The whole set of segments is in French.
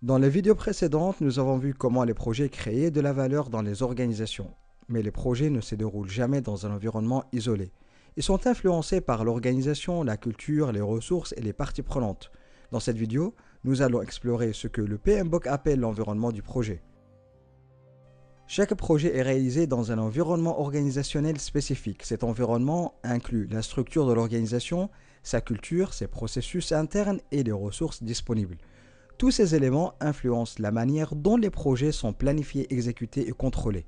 Dans les vidéos précédentes, nous avons vu comment les projets créaient de la valeur dans les organisations. Mais les projets ne se déroulent jamais dans un environnement isolé. Ils sont influencés par l'organisation, la culture, les ressources et les parties prenantes. Dans cette vidéo, nous allons explorer ce que le PMBOK appelle l'environnement du projet. Chaque projet est réalisé dans un environnement organisationnel spécifique. Cet environnement inclut la structure de l'organisation, sa culture, ses processus internes et les ressources disponibles. Tous ces éléments influencent la manière dont les projets sont planifiés, exécutés et contrôlés.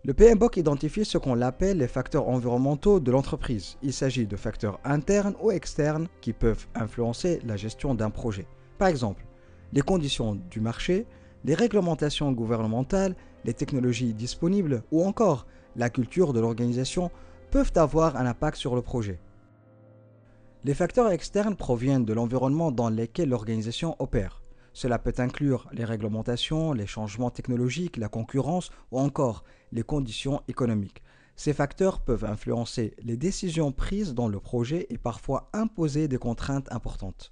Le PMBOK identifie ce qu'on appelle les facteurs environnementaux de l'entreprise. Il s'agit de facteurs internes ou externes qui peuvent influencer la gestion d'un projet. Par exemple, les conditions du marché, les réglementations gouvernementales, les technologies disponibles ou encore la culture de l'organisation peuvent avoir un impact sur le projet. Les facteurs externes proviennent de l'environnement dans lequel l'organisation opère. Cela peut inclure les réglementations, les changements technologiques, la concurrence ou encore les conditions économiques. Ces facteurs peuvent influencer les décisions prises dans le projet et parfois imposer des contraintes importantes.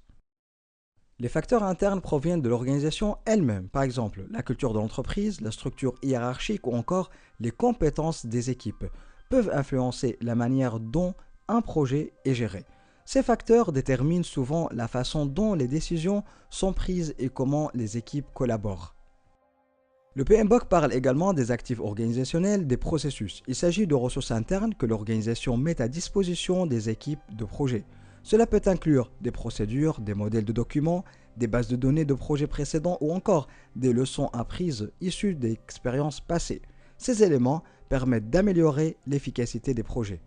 Les facteurs internes proviennent de l'organisation elle-même, par exemple la culture de l'entreprise, la structure hiérarchique ou encore les compétences des équipes peuvent influencer la manière dont un projet est géré. Ces facteurs déterminent souvent la façon dont les décisions sont prises et comment les équipes collaborent. Le PMBOK parle également des actifs organisationnels, des processus. Il s'agit de ressources internes que l'organisation met à disposition des équipes de projet. Cela peut inclure des procédures, des modèles de documents, des bases de données de projets précédents ou encore des leçons apprises issues d'expériences passées. Ces éléments permettent d'améliorer l'efficacité des projets.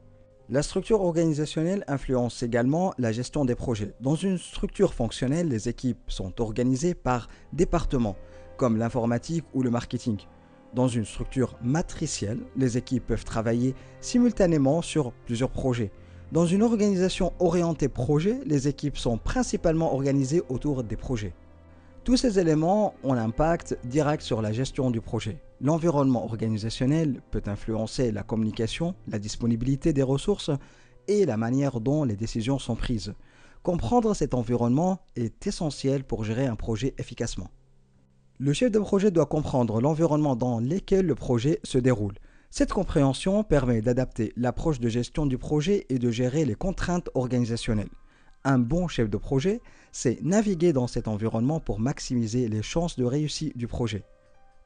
La structure organisationnelle influence également la gestion des projets. Dans une structure fonctionnelle, les équipes sont organisées par départements, comme l'informatique ou le marketing. Dans une structure matricielle, les équipes peuvent travailler simultanément sur plusieurs projets. Dans une organisation orientée projet, les équipes sont principalement organisées autour des projets. Tous ces éléments ont un impact direct sur la gestion du projet. L'environnement organisationnel peut influencer la communication, la disponibilité des ressources et la manière dont les décisions sont prises. Comprendre cet environnement est essentiel pour gérer un projet efficacement. Le chef de projet doit comprendre l'environnement dans lequel le projet se déroule. Cette compréhension permet d'adapter l'approche de gestion du projet et de gérer les contraintes organisationnelles. Un bon chef de projet sait naviguer dans cet environnement pour maximiser les chances de réussite du projet.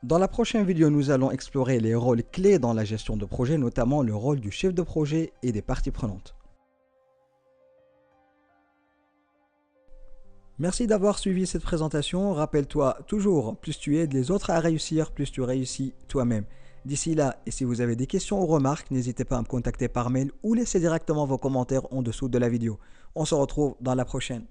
Dans la prochaine vidéo, nous allons explorer les rôles clés dans la gestion de projet, notamment le rôle du chef de projet et des parties prenantes. Merci d'avoir suivi cette présentation. Rappelle-toi toujours, plus tu aides les autres à réussir, plus tu réussis toi-même. D'ici là, et si vous avez des questions ou remarques, n'hésitez pas à me contacter par mail ou laissez directement vos commentaires en dessous de la vidéo. On se retrouve dans la prochaine.